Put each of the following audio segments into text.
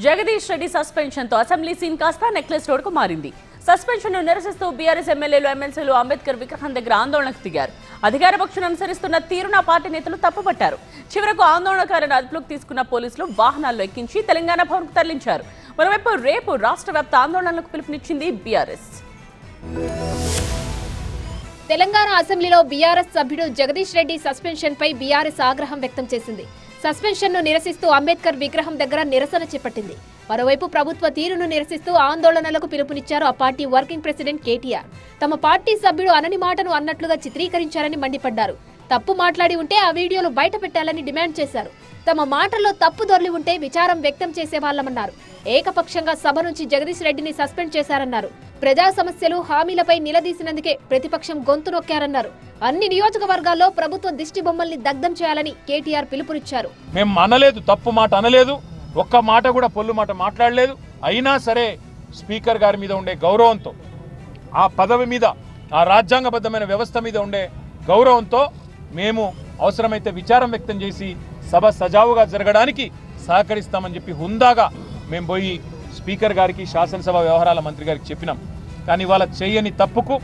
Jagadish Reddy suspension తో assembly scene కాస్త necklace road కు మారింది. సస్పెన్షన్ ను నిరసిస్తూ బీఆర్ఎస్ ఎమ్మెల్యేలు ఎమ్మెల్సీలు అంబేద్కర్ విగ్రహం దగ్గర ఆందోళనకు దిగారు. అధికార పక్షం అనుసరిస్తున్న తీరును ఆ పార్టీ నేతలు తప్పుపట్టారు. చివరకు ఆందోళనకారులను అదుపులోకి తీసుకున్న పోలీసులు వాహనాల్లో ఎక్కించి తెలంగాణ భవన్కు తరలించారు. మరోవైపు రేపు రాష్ట్ర వ్యాప్త ఆందోళనలకు పిలుపునిచ్చింది బీఆర్ఎస్. తెలంగాణ అసెంబ్లీలో బీఆర్ఎస్ సభ్యుడు జగదీష్ రెడ్డి సస్పెన్షన్ పై బీఆర్ఎస్ ఆగ్రహం వ్యక్తం చేసింది. సస్పెన్షన్ ను నిరసిస్తూ అంబేద్కర్ విగ్రహం దగ్గర నిరసన చేపట్టింది. మరోవైపు ప్రభుత్వ తీరును నిరసిస్తూ ఆందోళనలకు పిలుపునిచ్చారు ఆ పార్టీ వర్కింగ్ ప్రెసిడెంట్ కేటీఆర్. తమ పార్టీ సభ్యుడు అనని మాటను అన్నట్లుగా చిత్రీకరించారని మండిపడ్డారు. తప్పు మాట్లాడి ఉంటే ఆ వీడియోలు బయట పెట్టాలని డిమాండ్ చేశారు. తమ మాటల్లో తప్పు దొర్లి ఉంటే విచారం వ్యక్తం చేసేవాళ్లమన్నారు. ఏకపక్షంగా సభ నుంచి జగదీష్ రెడ్డిని సస్పెండ్ చేశారన్నారు. ప్రజా సమస్యలు హామీలపై నిలదీసినందుకే ప్రతిపక్షం గొంతు నొక్కారన్నారు. అన్ని నియోజకవర్గాల్లో ప్రభుత్వ దిష్టి బొమ్మల్ని దగ్ధం చేయాలని కేటీఆర్ పిలుపునిచ్చారు. మేము అనలేదు, తప్పు మాట అనలేదు, ఒక్క మాట కూడా పొల్లు మాట మాట్లాడలేదు. అయినా సరే స్పీకర్ గారి మీద ఉండే గౌరవంతో, ఆ పదవి మీద, ఆ రాజ్యాంగబద్ధమైన వ్యవస్థ మీద ఉండే గౌరవంతో మేము అవసరమైతే విచారం వ్యక్తం చేసి సభ సజావుగా జరగడానికి సహకరిస్తామని చెప్పి హుందాగా మేము పోయి స్పీకర్ గారికి, శాసనసభ వ్యవహారాల మంత్రి గారికి చెప్పినాం. కానీ ఇవాళ చేయని తప్పుకు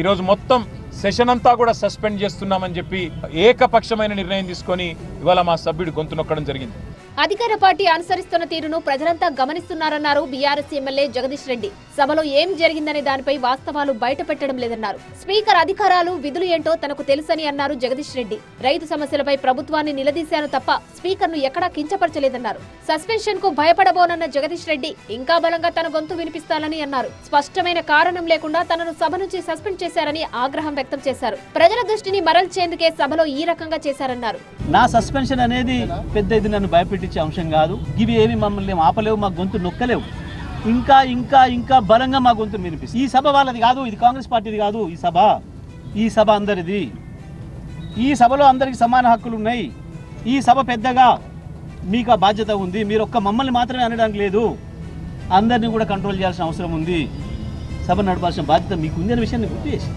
ఈరోజు మొత్తం సెషన్ అంతా కూడా సస్పెండ్ చేస్తున్నామని చెప్పి ఏకపక్షమైన నిర్ణయం తీసుకొని ఇవాళ మా సభ్యుడు గొంతు నొక్కడం జరిగింది. అధికార పార్టీ అనుసరిస్తున్న తీరును ప్రజలంతా గమనిస్తున్నారన్నారు బీఆర్ఎస్ ఎమ్మెల్యే జగదీష్ రెడ్డి. సభలో ఏం జరిగిందనే దానిపై వాస్తవాలు బయట పెట్టడం లేదన్నారు. స్పీకర్ అధికారాలు, విధులు ఏంటో తనకు తెలుసని అన్నారు జగదీష్ రెడ్డి. రైతు సమస్యలపై ప్రభుత్వాన్ని నిలదీశాను తప్ప స్పీకర్ ను ఎక్కడా కించపరచలేదన్నారు. సస్పెన్షన్ కు భయపడబోనన్న జగదీష్ రెడ్డి ఇంకా బలంగా తన గొంతు వినిపిస్తానని అన్నారు. స్పష్టమైన కారణం లేకుండా తనను సభ నుంచి సస్పెండ్ చేశారని ఆగ్రహం వ్యక్తం చేశారు. ప్రజల దృష్టిని మరల్చేందుకే సభలో ఈ రకంగా చేశారన్నారు. నా సస్పెన్షన్ అనేది పెద్ద ఇది నన్ను భయపెట్టించే అంశం కాదు. ఇవి ఏమి మమ్మల్ని ఆపలేవు, మా గొంతు నొక్కలేవు. ఇంకా ఇంకా ఇంకా బలంగా మా గొంతు వినిపిస్తుంది. ఈ సభ వాళ్ళది కాదు, ఇది కాంగ్రెస్ పార్టీది కాదు. ఈ సభ అందరిది. ఈ సభలో అందరికి సమాన హక్కులు ఉన్నాయి. ఈ సభ పెద్దగా మీకు ఆ బాధ్యత ఉంది. మీరు ఒక్క మమ్మల్ని మాత్రమే అనడానికి లేదు, అందరినీ కూడా కంట్రోల్ చేయాల్సిన అవసరం ఉంది. సభ నడపాల్సిన బాధ్యత మీకు ఉంది అనే విషయాన్ని గుర్తు చేసి